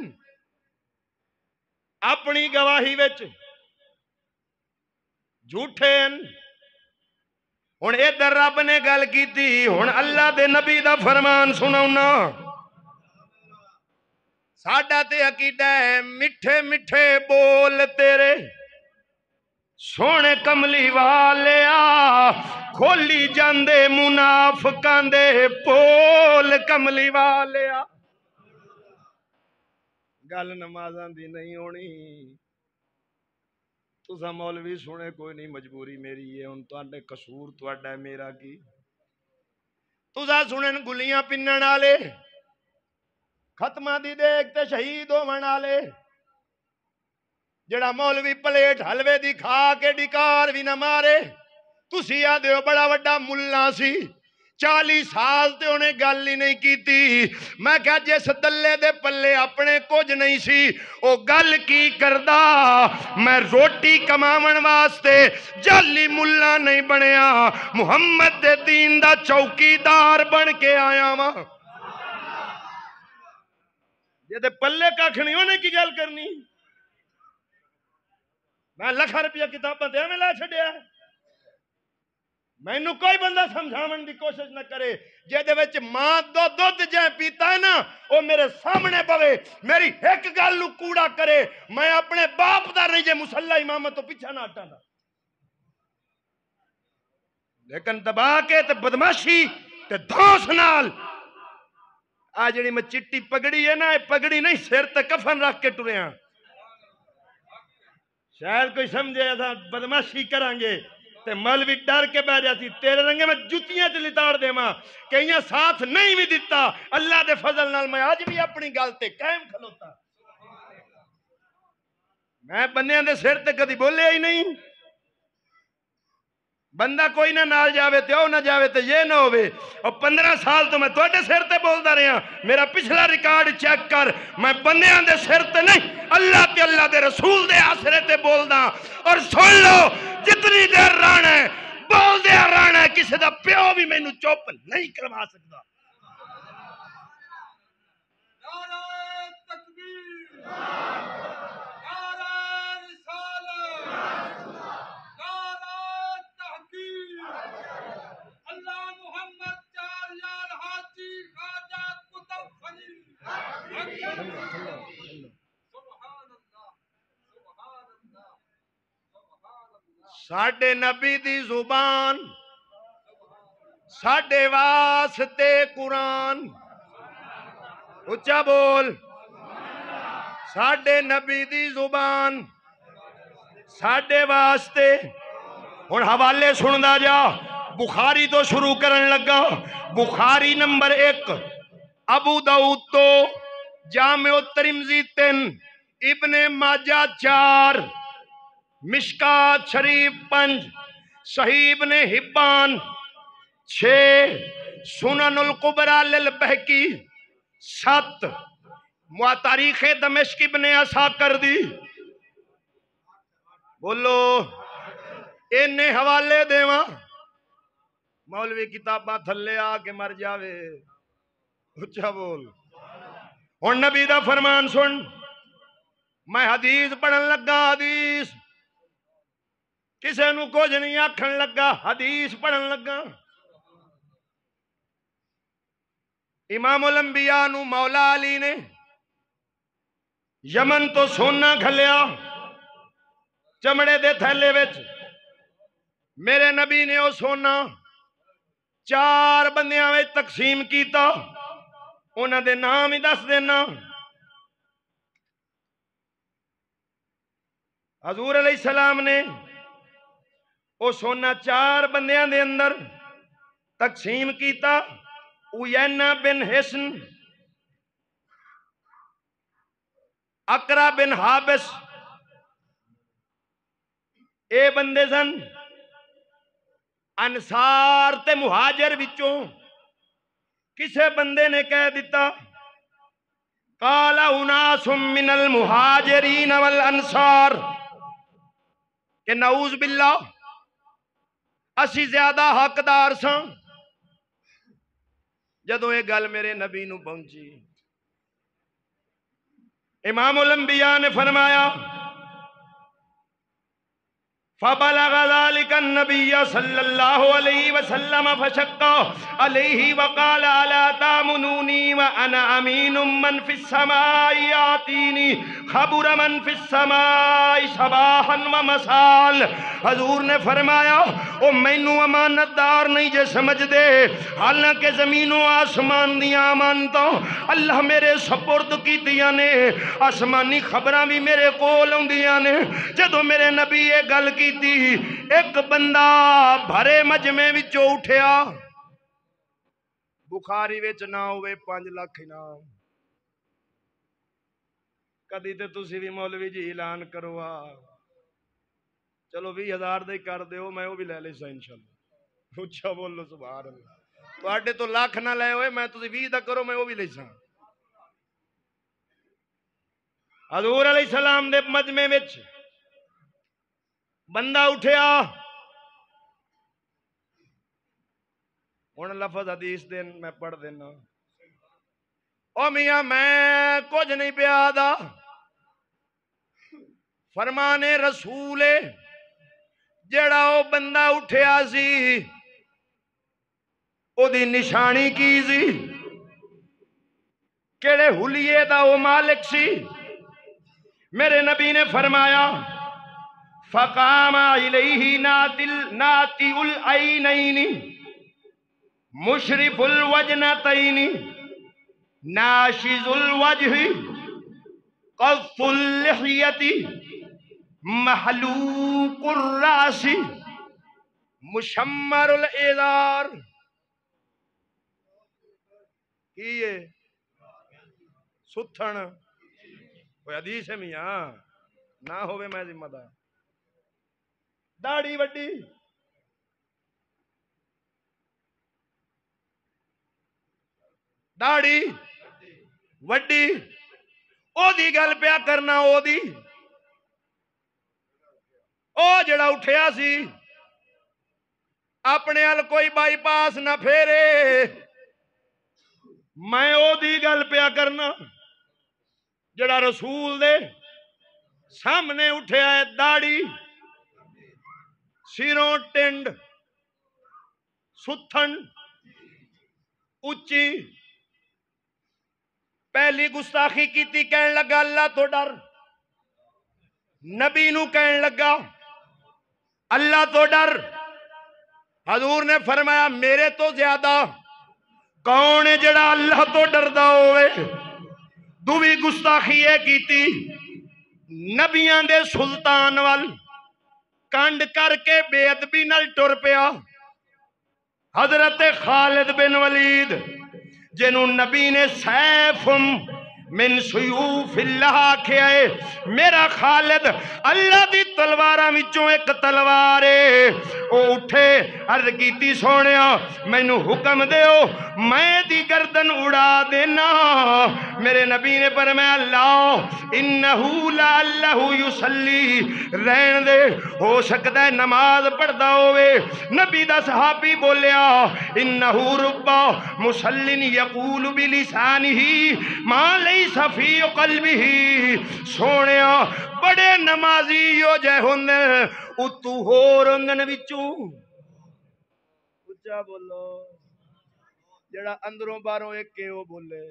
اپنی گواہی وچ جھوٹے ہیں۔ ہن ادھر رب نے گل کیتی، ہن اللہ دے نبی دا فرمان سناؤنا، ساڈا تے عقیدہ ہے میٹھے میٹھے بول تیرے سونے کملی والیا، کھولی جاندے منافقاں دے پول کملی والیا۔ گل نمازاں دی نہیں ہونی، تسا مولوی سنے کوئی نہیں، مجبوری میری ہے، ان تواڈے قصور تواڈا ہے، میرا کی؟ تسا سنن گلیاں پنن والے، ختمہ دی دیکھ تے شہید ہون والے، جڑا مولوی پلیٹ حلوے دی کھا کے ڈکار بھی نہ مارے، تسی آدھے ہو بڑا وڈا ملا سی، 40 سال تے انہیں گل ہی نہیں کیتی، میں کہا جس دلے دے پلے اپنے کچھ نہیں سی او گل کی کردا، میں روٹی کماون واسطے جعلی ملا نہیں بنیا، محمد دے دین دا چوکیدار بن کے آیا ماں، یہ دے پلے کاکھ نہیں ہونے کی گل کرنی، میں لکھا روپیہ کتاباں دے میں لا چھڈیا ہے، مینوں کوئی بندہ سمجھاون دی کوشش نہ کرے، جے دے وچ ماں دودھ جائے پیتا ہے نا وہ میرے سامنے پوے، میری ایک گل نو کوڑا کرے، میں اپنے باپ دا نہیں جے مصلی امامت تو پیچھا نہ ہٹاں، لیکن دبا کے تے بدماشی تے دھوس نال آ جڑی میں چٹی پگڑی ہے نا، پگڑی نہیں سر تے کفن رکھ کے ٹریاں، شاید کوئی سمجھے ایسا بدماشی کریں گے تے مولوی ڈر کے بیٹھ جاتی، تیرے رنگے میں جتیاں تے لتاڑ دے ماں کہ یہ ساتھ نہیں بھی دیتا، اللہ دے فضل نال میں آج بھی اپنی گل تے قائم کھلوتا، میں بندیاں دے سر تے کدی بولے ہی نہیں، بندہ کوئی نہ نال جاوے تے او نہ جاوے تے یہ نہ ہوئے، اور 15 سال تو میں توڑے سر تے بولدا رہا، میرا پچھلا ریکارڈ چیک کر، میں بندیاں دے سر تے نہیں، اللہ تے اللہ دے رسول دے آسرے تے بولدا، اور سن لو جتنی دیر رانا ہے بول دیا رانا ہے، کسی دا پیو بھی میں نو چوپ نہیں کروا سکتا۔ نعرہ تکبیر، نعرہ رسالت، نعرہ تحقیق، اللہ محمد چار یار حاجی خواجہ قطب فرید، سبحان اللہ، سبحان اللہ، سبحان اللہ، ساڈے نبی دی زبان، ساڈے واسطے قرآن، اچھا بول، ساڈے نبی دی زبان، ساڈے واسطے، ہن حوالے سندا جا، بخاری تو شروع کرن لگا، بخاری نمبر 1، ابو داؤد تو، جامع الترمذی 3، ابن ماجہ 4، مشکات شریف 5، صحیح ابن حبان 6، سنن القبرى للبہقی 7، تاریخ دمشق ابن عساکر دی، بولو اینے حوالے دیواں مولوی کتاباں تھلے آ کے مر جاوے، اچھا بول۔ اور نبی دا فرمان سن، میں حدیث پڑھن لگا، حدیث کسے نو کچھ نہیں آکھن لگا، حدیث پڑھن لگا۔ امام الانبیاء نو مولا علی نے یمن تو سونا کھلیا چمڑے دے تھیلے وچ، میرے نبی نے او سونا 4 بندیاں وچ تقسیم کیتا، انہاں دے نام ہی دس دینا۔ حضور علیہ السلام نے او سونا 4 بندیاں دے اندر تقسیم کیتا۔ اویینہ بن حسن، اقرا بن حابس، اے بندے سن انصار تے مہاجر وچوں کسے بندے نے کہہ دیتا، قال اناس من المہاجرین والانصار، کہ نعوذ باللہ اسی زیادہ حقدار ساں۔ جدوں یہ گل میرے نبی نو پہنچی، امام الانبیاء نے فرمایا فبلغ ذلك النبي صلى الله عليه وسلم فشق عليه وقال الا تامنوني وانا امين من في السماء ياتيني خبر من في السماء صباحا ومساء۔ حضور نے فرمایا او مینوں امانت دار نہیں جے سمجھ دے، حالانکہ زمین و آسمان دیاں امانتاں اللہ میرے سپرد کیتیاں نے، آسمانی خبراں بھی میرے کول اوندیاں نے۔ جدوں میرے نبی یہ گل کی ایک بندہ بھرے مجمع وچوں اٹھیا، بخاری وچ نہ ہوئے 5 لاکھ انعام۔ کدی تے تسی بھی مولوی جی اعلان کرو، چلو 20,000 دے کر دیو، میں وہ بھی لے لے سا انشاءاللہ۔ اچھا بولو سبحان اللہ۔ تواڈے تو لاکھ نہ لے ہوئے، میں تسی 20 دا کرو، میں وہ بھی لے سا۔ حضور علیہ السلام دے مجمع وچ بندہ اٹھیا، ہن لفظ حدیث دین میں پڑھ دینا۔ او میاں میں کچھ نہیں پیا دا، فرمان رسول جڑا او بندہ اٹھیا سی او دی نشانی کی سی، کیڑے حلیے دا او مالک سی؟ میرے نبی نے فرمایا فقام الیہ ناتی العینین مشرف الوجنتین ناشز الوجہ قف اللحیت محلوق الراس مشمر الازار۔ کیے ستھن کوئی حدیث ہے میاں نہ ہوئے میں ذمہ دار۔ داڑھی وڈی، داڑھی وڈی، او دی گل پیا کرنا، او دی او جڑا اٹھیا سی اپنے ال کوئی بائی پاس نہ پھیرے، میں او دی گل پیا کرنا جڑا رسول دے سامنے اٹھیا ہے، داڑھی، سیروں ٹنڈ، ستھن اچھی، پہلی گستاخی کیتی، کہن لگا اللہ تو ڈر، نبی نو کہن لگا اللہ تو ڈر۔ حضور نے فرمایا میرے تو زیادہ کون ہے جڑا اللہ تو ڈردا ہوئے؟ دوی گستاخی ہے کیتی، نبیاں دے سلطان وال کنڈ کر کے بے ادبی نال ٹر پیا۔ حضرت خالد بن ولید جنوں نبی نے سیف من سیوف اللہ آکھیا ہے، میرا خالد اللہ دی تلواراں وچوں ایک تلوار ہے۔ او اٹھے عرض کیتی سونیا مینوں حکم دیو میں دی گردن اڑا دینا۔ میرے نبی نے فرمایا لا انہو لعلہ یصلی، رہن دے ہو سکتا ہے نماز پڑھدا ہوئے۔ نبی دا صحابی بولیا انہو ربا مسلن یقول بلسانہ ما لیس فی قلبہ، سونیا بڑے نمازی ہو جے ہوندے اتو ہور ہوندن وچوں، اچھا بولو جڑا اندروں باہروں ایک کے وہ بولے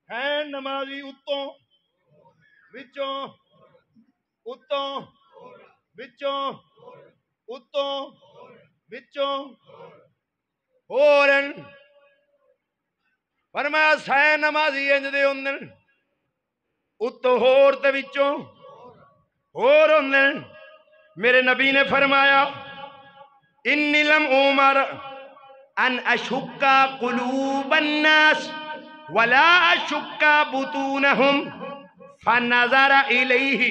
ہیں نمازی اتوں وچوں اتوں وچوں اتوں وچوں ہورن، فرمایا سائے نمازی انج دے ہوندن اتوں ہور تے وچوں ہور ہوندن۔ میرے نبی نے فرمایا انی لم عمر ان اشکا قلوب الناس ولا اشکا بطونہم فنظر الیہ،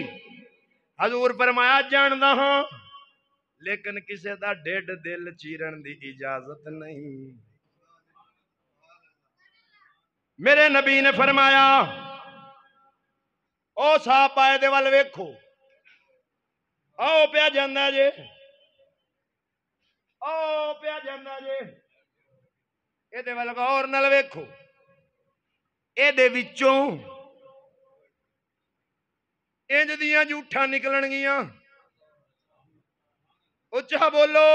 حضور فرمایا جاندا ہاں لیکن کسے دا ڈیڈ دل چیرن دی اجازت نہیں۔ میرے نبی نے فرمایا او صاحب آئے دے وال ویکھو، آؤ پیا جاندہ جے، آؤ پیا جاندہ جے، اے دے وال غور نال ویکھو، اے دے وچوں انج دیاں جھوٹاں نکلن گیاں، اچھا بولو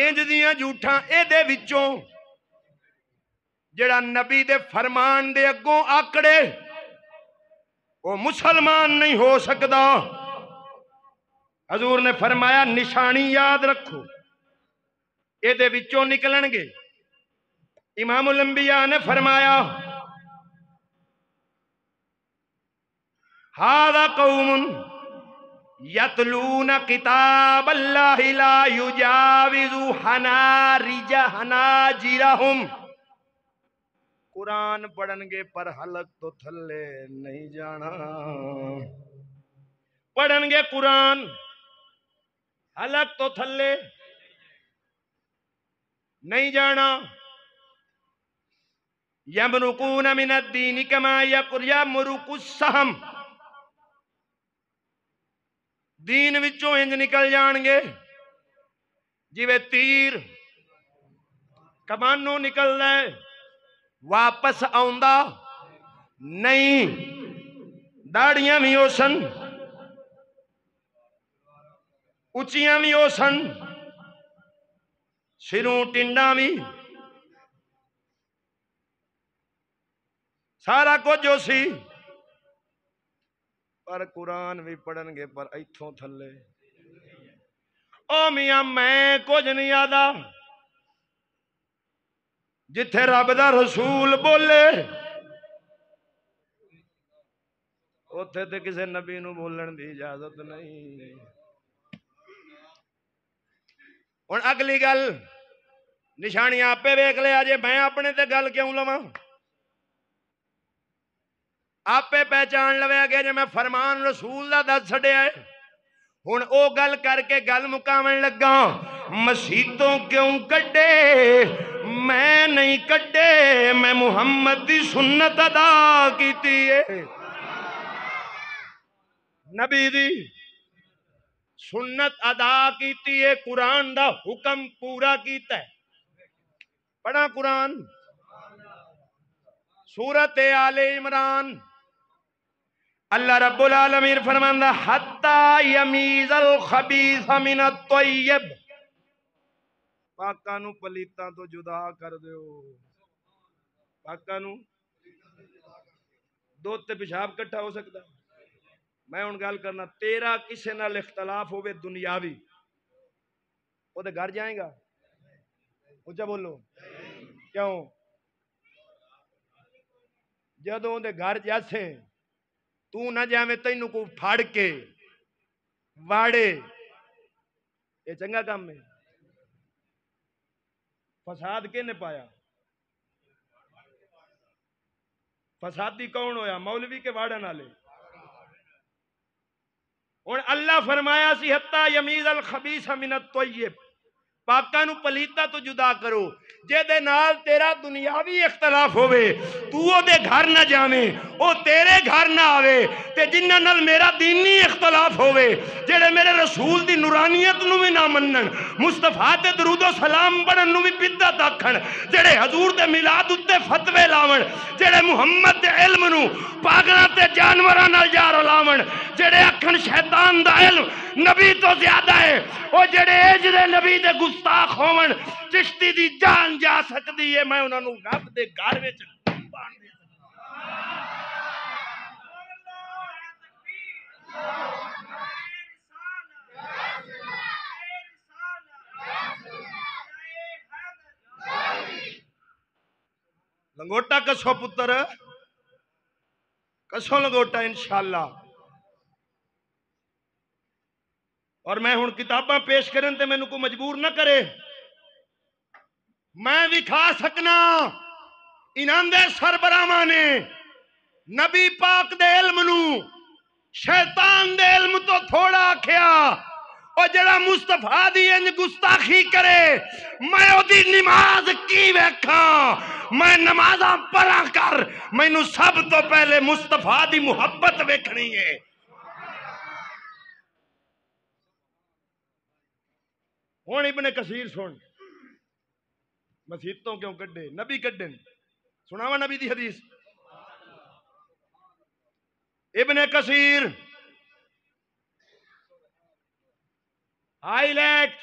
انج دیاں جھوٹاں، اے دے وچوں جڑا نبی دے فرمان دے اگوں آکڑے وہ مسلمان نہیں ہو سکدا۔ حضور نے فرمایا نشانی یاد رکھو اے دے وچوں نکلن گے۔ امام الانبیاء نے فرمایا ھذا قوم یتلون کتاب اللہ لا یجاوز حناجرہم، قرآن پڑھن گے پر حلق تو تھلے نہیں جانا، پڑھن گے قرآن حلق تو تھلے نہیں جانا۔ یمرقون من الدین کما یمرق السہم، دین وچوں انج نکل جان گے جویں تیر کمانوں نکل دے واپس آؤندا نہیں، داڑیاں بھی ہو سن اچیاں بھی ہو سن سروں ٹنڈاں بھی سارا کچھ ہو سی، پر قرآن بھی پڑھن گے پر ایتھوں تھلے۔ او میاں میں کچھ نہیں آدا، جتھے رب دا رسول بولے اوتھے تے کسے نبی نو بولن دی اجازت نہیں۔ ہن اگلی گل نشانیاں آپے ویکھ لیا جے، میں اپنے تے گل کیوں لواں؟ آپے پہچان لوے گے جے میں فرمان رسول دا دس چھڈیا ہے۔ ہن او گل کر کے گل مکاون لگا مسیتوں کیوں کڈے، میں نہیں کڈے، میں محمد دی سنت ادا کیتی ہے، نبی دی سنت ادا کیتی ہے، قرآن دا حکم پورا کیتا ہے۔ پڑھا قرآن سورۃ آل عمران، اللہ رب العالمین فرماندا حتی یمیز الخبیث من الطیب، پاکاں نو پلیتاں تو جدا کر دیو، پاکاں نو دودھ تے پیشاب کٹھا ہو سکتا؟ میں ہن گل کرنا تیرا کسے نال اختلاف ہوئے دنیاوی او دے گھر جائیں گا؟ اچھا بولو کیوں؟ جدوں دے گھر جاسے تو نہ جاویں تینوں کو پھاڑ کے واڑے یہ چنگا کام ہے؟ فساد کہنے پایا؟ فسادی کون ہویا؟ مولوی کے واڑن والے؟ اور اللہ فرمایا سی حتی یمیز الخبیث من الطیب، پاکاں نو پلیتا تو جدا کرو، جے دے نال تیرا دنیاوی اختلاف ہوئے تو او دے گھر نہ جاویں، او تیرے گھر نہ آوے، تے جنہاں نال میرا دینی اختلاف ہوئے، جڑے میرے رسول دی نورانیت نو بھی نہ منن، مصطفیٰ تے درود و سلام پڑھن نو بھی بدعت آکھن، جڑے حضور دے میلاد اُتے فتوے لاون، جڑے محمد دے علم نو پاگلاں تے جانوراں نال جا رلاون، جڑے آکھن شیطان دا علم نبی تو زیادہ ہے، او جڑے اج دے نبی دے گستاخ ہون، چشتی دی جان جا سکتی ہے، میں انہاں نو رب دے گھر وچ بان دے لنگوٹا کسو پتر، کسو لنگوٹا انشاءاللہ۔ اور میں ہن کتاباں پیش کرن تے مینوں کو مجبور نہ کرے، میں بھی کھا سکنا انہاں دے سربراہاں نے نبی پاک دے علم نو شیطان دے علم تو تھوڑا آکھیا، اور جڑا مصطفیٰ دی انج گستاخی کرے میں او دی نماز کی ویکھاں، میں نمازاں پڑھا کر، مینوں سب تو پہلے مصطفیٰ دی محبت ویکھنی ہے۔ ہون ابن کثیر سن، مسیحتوں کیوں کڈے؟ نبی کڈن، سناوا نبی دی حدیث۔ ابن کثیر ہائی لائٹ،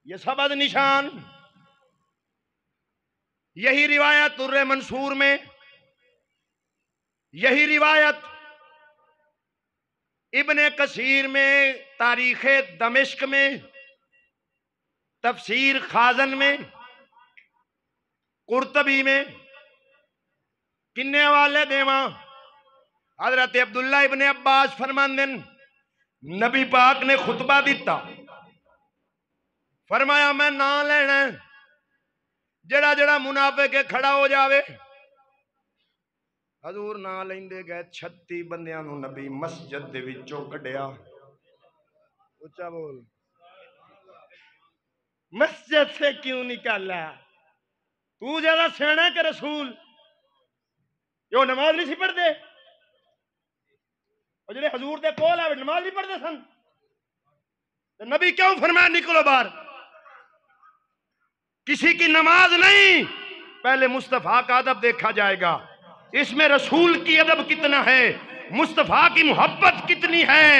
یہ سبد نشان، یہی روایت در منصور میں، یہی روایت ابن کثیر میں، تاریخ دمشق میں، تفسیر خازن میں، قرطبی میں، کنے حوالے دیواں؟ حضرت عبداللہ ابن عباس فرماندن نبی پاک نے خطبہ دیتا، فرمایا میں نام لینا جڑا جڑا منافق کے کھڑا ہو جاوے، حضور نام لیندے گئے، 36 بندیاں نو نبی مسجد دے وچوں کڈیا، اچھا بول، مسجد سے کیوں نکالا؟ تو زیادہ سیاںا کہ رسول؟ یہ نماز نہیں سی پڑھتے، اور جڑے حضور دے کول آوے نماز نہیں پڑھتے سن، تو نبی کیوں فرمایا نکلو باہر؟ کسی کی نماز نہیں، پہلے مصطفیٰ کا ادب دیکھا جائے گا، اس میں رسول کی ادب کتنا ہے، مصطفیٰ کی محبت کتنی ہے،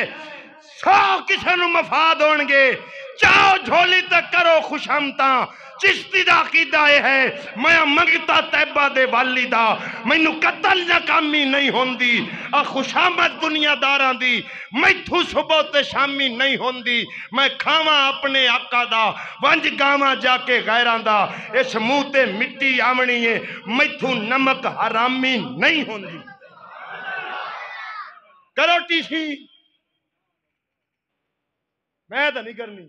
100 کسے نو مفاد ہونگے، چاہو جھولی تک کرو خوشامتاں، چشتی دا عقیدہ ہے میں منگتا طیبہ دے والی دا، مینوں قتل ناکامی نہیں ہوندی، خوشامت دنیا داران دی میتھو صبح تے شامی نہیں ہوندی، میں کھاواں اپنے آقا دا ونج گاواں جا کے غیران دا، اس منہ تے مٹی آمنی ہے میتھو نمک حرامی نہیں ہوندی۔ کرو ٹی سی، میں تو نہیں کرنی،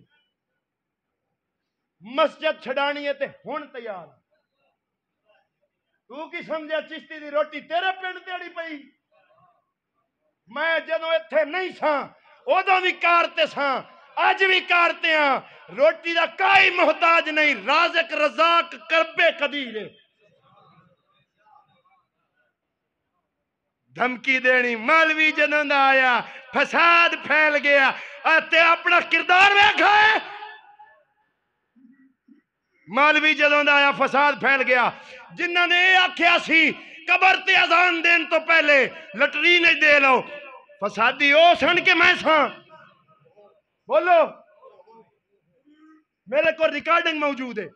مسجد چھڑانی ہے تے ہون تیار، تو کی سمجھا چشتی دی روٹی تیرے پنڈ تیڑی پئی؟ میں جدوں ایتھے نہیں ساں ادوں بھی کارتے ساں، اج بھی کارتے ہاں، روٹی دا کوئی محتاج نہیں، رازق رزاق کربے قدیر ہے۔ دھمکی دینی، مولوی جدوں دا آیا فساد پھیل گیا، تے اپنا کردار ویکھا ہے، مولوی جدوں دا آیا فساد پھیل گیا، جنہاں نے یہ آکھیا سی قبر تے اذان دین تو پہلے لٹرین دے لو، فسادی او سن کے میں ساں، بولو، میرے کو ریکارڈنگ موجود ہے،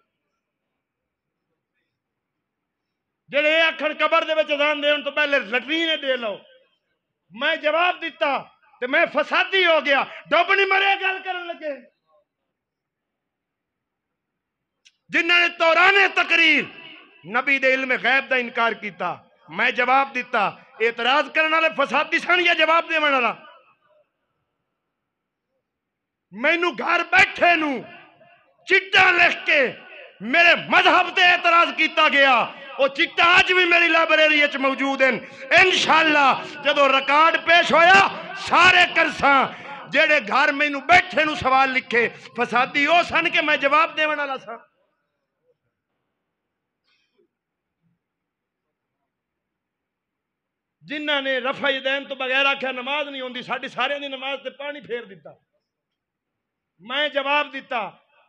جڑے یہ آکھن قبر دے وچ اذان دین تو پہلے لٹرین دے لو، میں جواب دیتا تے میں فسادی ہو گیا، ڈب نہیں مرے گل کرن لگے، جنہاں نے دوران تقریر نبی دے علم غیب دا انکار کیتا، میں جواب دیتا، اعتراض کرنے والے فسادی سن یا جواب دے والا؟ مینو گھر بیٹھے نو چٹا لکھ کے میرے مذہب تے اعتراض کیتا گیا، وہ چٹا آج بھی میری لائبریری وچ موجود ہیں۔ انشاءاللہ جدو ریکارڈ پیش ہویا سارے کرساں جیڑے گھر مینو بیٹھے نو سوال لکھے فسادی او سن کہ میں جواب دیون والا سا۔ جنہاں نے رفع یدین تو بغیر آکھیا نماز نہیں ہوندی، ساڈی سارے دی نماز تے پانی پھیر دیتا۔ میں جواب دیتا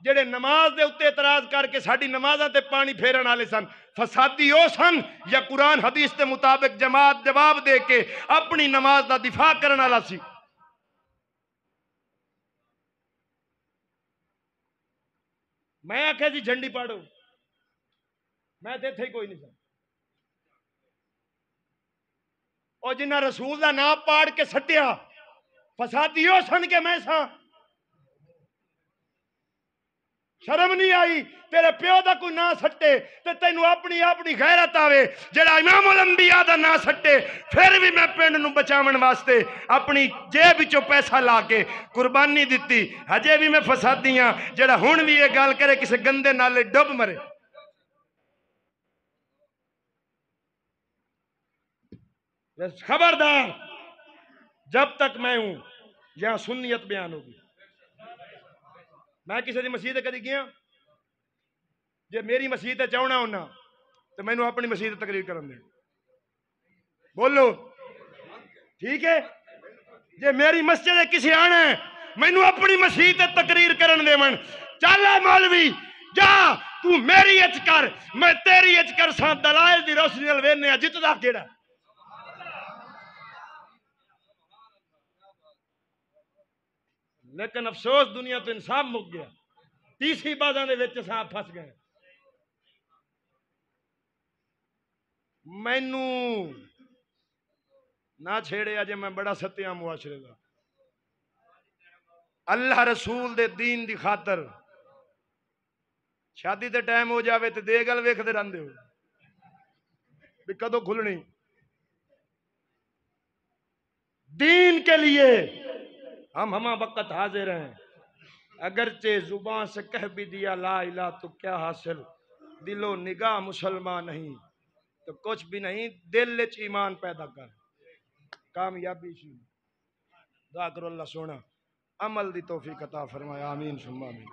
جڑے نماز دے اتے اعتراض کر کے ساڈی نمازاں تے پانی پھیرن والے سن فسادی او سن یا قرآن حدیث کے مطابق جماعت جواب دے کے اپنی نماز دا دفاع کرن والا سی؟ میں آکھیا جی جھنڈی پاڑو، میں تے تھے کوئی نہیں سن۔ اور جنہ رسول دا نام پاڑ کے سٹیا فسادی او سن کے میں سا۔ شرم نہیں آئی تیرے پیو دا کوئی نہ سٹے تے تینو اپنی غیرت آوے جڑا امام الانبیاء دا نہ سٹے پھر بھی میں پنڈ نو بچاون واسطے اپنی جیب وچوں پیسہ لا کے قربانی دتی۔ ہجے بھی میں فسادی ہاں جڑا ہن بھی یہ گل کرے کسے گندے نالے ڈب مرے۔ خبردار جب تک میں ہوں یہاں سنیت بیان ہوگی۔ میں کسی دی مسجد کدی گیا جے میری مسجد چاہنا ہونا تو میں نے اپنی مسجد تقریر کرن دے، بولو ٹھیک ہے؟ جے میری مسجد کسی آنا ہے میں نے اپنی مسجد تقریر کرن دے من چل مولوی جا تو میری اچ کر میں تیری اچ کر سان دلائل دی روشنی نال وینے جتدا کیڑا۔ لیکن افسوس دنیا تو انصاف مک گیا، تیسری بازاں دے وچ صاحب پھس گئے۔ مینو نہ چھیڑے اجے میں بڑا ستیاں معاشرے دا، اللہ رسول دے دین دی خاطر شادی تے ٹائم ہو جاوے تے دے گل ویکھدے رہندے ہو بھی کدو کھلنی۔ دین کے لیے ہم ہما وقت حاضر ہیں، اگرچہ زبان سے کہہ بھی دیا لا الہ تو کیا حاصل، دل و نگاہ مسلمان نہیں تو کچھ بھی نہیں، دل وچ ایمان پیدا کر کامیابی سی۔ دعا کرو اللہ سونا عمل دی توفیق عطا فرمائے، آمین ثم آمین۔